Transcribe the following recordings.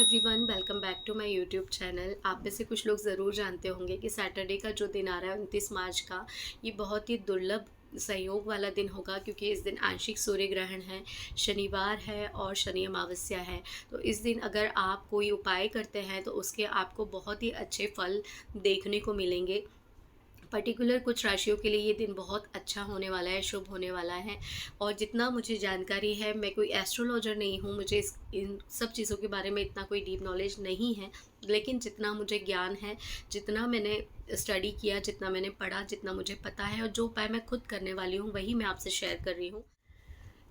Everyone, welcome back to my YouTube channel. आप में से कुछ लोग ज़रूर जानते होंगे कि सैटरडे का जो दिन आ रहा है 29 मार्च का, ये बहुत ही दुर्लभ संयोग वाला दिन होगा, क्योंकि इस दिन आंशिक सूर्य ग्रहण है, शनिवार है और शनि अमावस्या है। तो इस दिन अगर आप कोई उपाय करते हैं तो उसके आपको बहुत ही अच्छे फल देखने को मिलेंगे। पर्टिकुलर कुछ राशियों के लिए ये दिन बहुत अच्छा होने वाला है, शुभ होने वाला है। और जितना मुझे जानकारी है, मैं कोई एस्ट्रोलॉजर नहीं हूँ, मुझे इस इन सब चीज़ों के बारे में इतना कोई डीप नॉलेज नहीं है। लेकिन जितना मुझे ज्ञान है, जितना मैंने स्टडी किया, जितना मैंने पढ़ा, जितना मुझे पता है और जो उपाय मैं खुद करने वाली हूँ, वही मैं आपसे शेयर कर रही हूँ।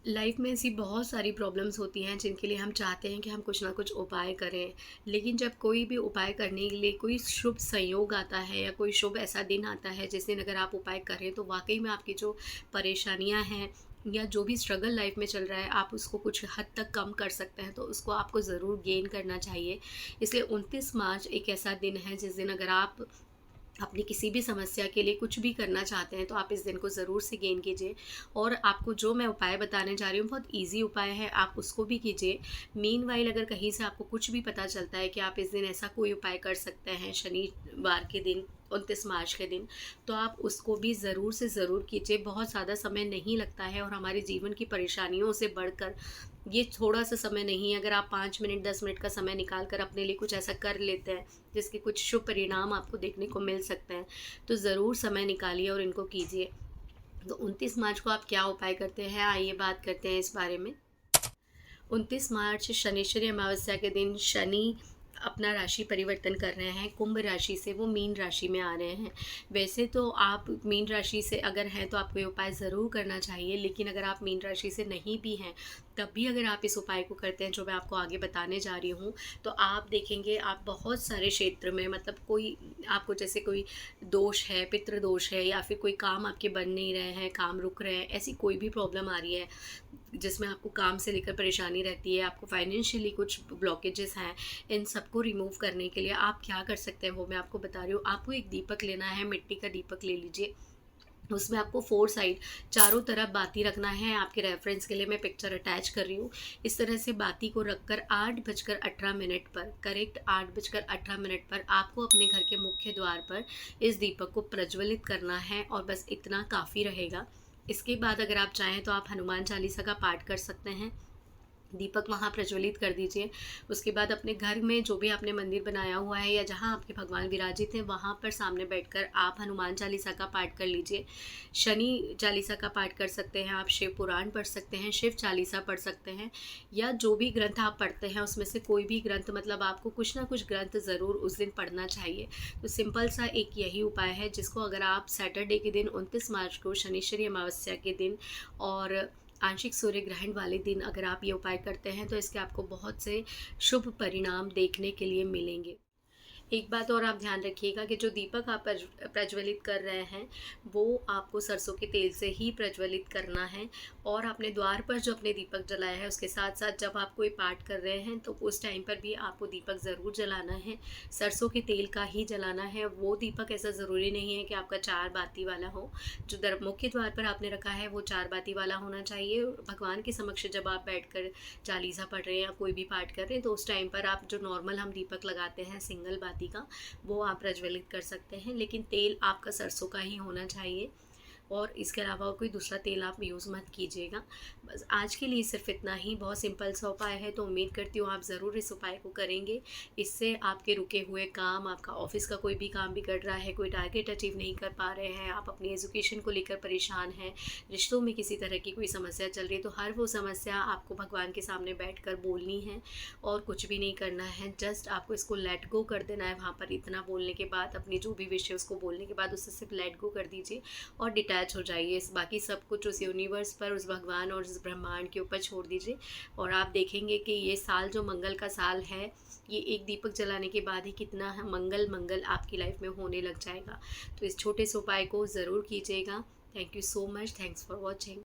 लाइफ में ऐसी बहुत सारी प्रॉब्लम्स होती हैं जिनके लिए हम चाहते हैं कि हम कुछ ना कुछ उपाय करें। लेकिन जब कोई भी उपाय करने के लिए कोई शुभ संयोग आता है या कोई शुभ ऐसा दिन आता है जिस दिन अगर आप उपाय करें तो वाक़ई में आपकी जो परेशानियाँ हैं या जो भी स्ट्रगल लाइफ में चल रहा है, आप उसको कुछ हद तक कम कर सकते हैं, तो उसको आपको ज़रूर गेन करना चाहिए। इसलिए 29 मार्च एक ऐसा दिन है जिस दिन अगर आप अपनी किसी भी समस्या के लिए कुछ भी करना चाहते हैं तो आप इस दिन को ज़रूर से गेन कीजिए। और आपको जो मैं उपाय बताने जा रही हूँ बहुत इजी उपाय है, आप उसको भी कीजिए। मीनवाइल अगर कहीं से आपको कुछ भी पता चलता है कि आप इस दिन ऐसा कोई उपाय कर सकते हैं शनिवार के दिन, 29 मार्च के दिन, तो आप उसको भी ज़रूर से ज़रूर कीजिए। बहुत ज़्यादा समय नहीं लगता है और हमारे जीवन की परेशानियों से बढ़कर ये थोड़ा सा समय नहीं है। अगर आप 5 मिनट 10 मिनट का समय निकाल कर अपने लिए कुछ ऐसा कर लेते हैं जिसके कुछ शुभ परिणाम आपको देखने को मिल सकते हैं, तो ज़रूर समय निकालिए और इनको कीजिए। तो 29 मार्च को आप क्या उपाय करते हैं, आइए बात करते हैं इस बारे में। 29 मार्च शनिश्चरी अमावस्या के दिन शनि अपना राशि परिवर्तन कर रहे हैं, कुंभ राशि से वो मीन राशि में आ रहे हैं। वैसे तो आप मीन राशि से अगर हैं तो आपको ये उपाय ज़रूर करना चाहिए, लेकिन अगर आप मीन राशि से नहीं भी हैं तब भी अगर आप इस उपाय को करते हैं जो मैं आपको आगे बताने जा रही हूँ, तो आप देखेंगे आप बहुत सारे क्षेत्र में, मतलब कोई आपको जैसे कोई दोष है, पितृ दोष है, या फिर कोई काम आपके बन नहीं रहे हैं, काम रुक रहे हैं, ऐसी कोई भी प्रॉब्लम आ रही है जिसमें आपको काम से लेकर परेशानी रहती है, आपको फाइनेंशियली कुछ ब्लॉकेजेस हैं, इन सबको रिमूव करने के लिए आप क्या कर सकते हैं वो मैं आपको बता रही हूँ। आपको एक दीपक लेना है, मिट्टी का दीपक ले लीजिए। उसमें आपको 4 साइड चारों तरफ बाती रखना है। आपके रेफरेंस के लिए मैं पिक्चर अटैच कर रही हूँ। इस तरह से बाती को रखकर 8:18 पर, करेक्ट 8:18 पर आपको अपने घर के मुख्य द्वार पर इस दीपक को प्रज्वलित करना है, और बस इतना काफ़ी रहेगा। इसके बाद अगर आप चाहें तो आप हनुमान चालीसा का पाठ कर सकते हैं। दीपक वहाँ प्रज्वलित कर दीजिए। उसके बाद अपने घर में जो भी आपने मंदिर बनाया हुआ है या जहाँ आपके भगवान विराजित हैं, वहाँ पर सामने बैठकर आप हनुमान चालीसा का पाठ कर लीजिए। शनि चालीसा का पाठ कर सकते हैं आप, शिव पुराण पढ़ सकते हैं, शिव चालीसा पढ़ सकते हैं, या जो भी ग्रंथ आप पढ़ते हैं उसमें से कोई भी ग्रंथ, मतलब आपको कुछ ना कुछ ग्रंथ ज़रूर उस दिन पढ़ना चाहिए। तो सिंपल सा एक यही उपाय है जिसको अगर आप सैटरडे के दिन 29 मार्च को शनिश्चरी अमावस्या के दिन और आंशिक सूर्य ग्रहण वाले दिन अगर आप ये उपाय करते हैं तो इसके आपको बहुत से शुभ परिणाम देखने के लिए मिलेंगे। एक बात और आप ध्यान रखिएगा कि जो दीपक आप प्रज्वलित कर रहे हैं वो आपको सरसों के तेल से ही प्रज्वलित करना है। और आपने द्वार पर जो अपने दीपक जलाया है उसके साथ साथ जब आप कोई पाठ कर रहे हैं तो उस टाइम पर भी आपको दीपक ज़रूर जलाना है, सरसों के तेल का ही जलाना है। वो दीपक ऐसा ज़रूरी नहीं है कि आपका 4 बाती वाला हो। जो मुख्य द्वार पर आपने रखा है वो 4 बाती वाला होना चाहिए। भगवान के समक्ष जब आप बैठकर चालीसा पढ़ रहे हैं या कोई भी पाठ कर रहे हैं तो उस टाइम पर आप जो नॉर्मल हम दीपक लगाते हैं सिंगल बाती का, वो आप प्रज्वलित कर सकते हैं, लेकिन तेल आपका सरसों का ही होना चाहिए। और इसके अलावा और कोई दूसरा तेल आप यूज़ मत कीजिएगा। बस आज के लिए सिर्फ इतना ही, बहुत सिंपल सा उपाय है, तो उम्मीद करती हूँ आप ज़रूर इस उपाय को करेंगे। इससे आपके रुके हुए काम, आपका ऑफिस का कोई भी काम बिगड़ रहा है, कोई टारगेट अचीव नहीं कर पा रहे हैं, आप अपनी एजुकेशन को लेकर परेशान हैं, रिश्तों में किसी तरह की कोई समस्या चल रही है, तो हर वो समस्या आपको भगवान के सामने बैठ कर बोलनी है और कुछ भी नहीं करना है। जस्ट आपको इसको लेट गो कर देना है। वहाँ पर इतना बोलने के बाद, अपनी जो भी विषय उसको बोलने के बाद उससे सिर्फ लेट गो कर दीजिए और डिटैच हो जाइए। इस बाकी सब कुछ उस यूनिवर्स पर, उस भगवान और उस ब्रह्मांड के ऊपर छोड़ दीजिए। और आप देखेंगे कि ये साल जो मंगल का साल है, ये एक दीपक जलाने के बाद ही कितना मंगल मंगल आपकी लाइफ में होने लग जाएगा। तो इस छोटे से उपाय को ज़रूर कीजिएगा। Thank you so much. Thanks for watching.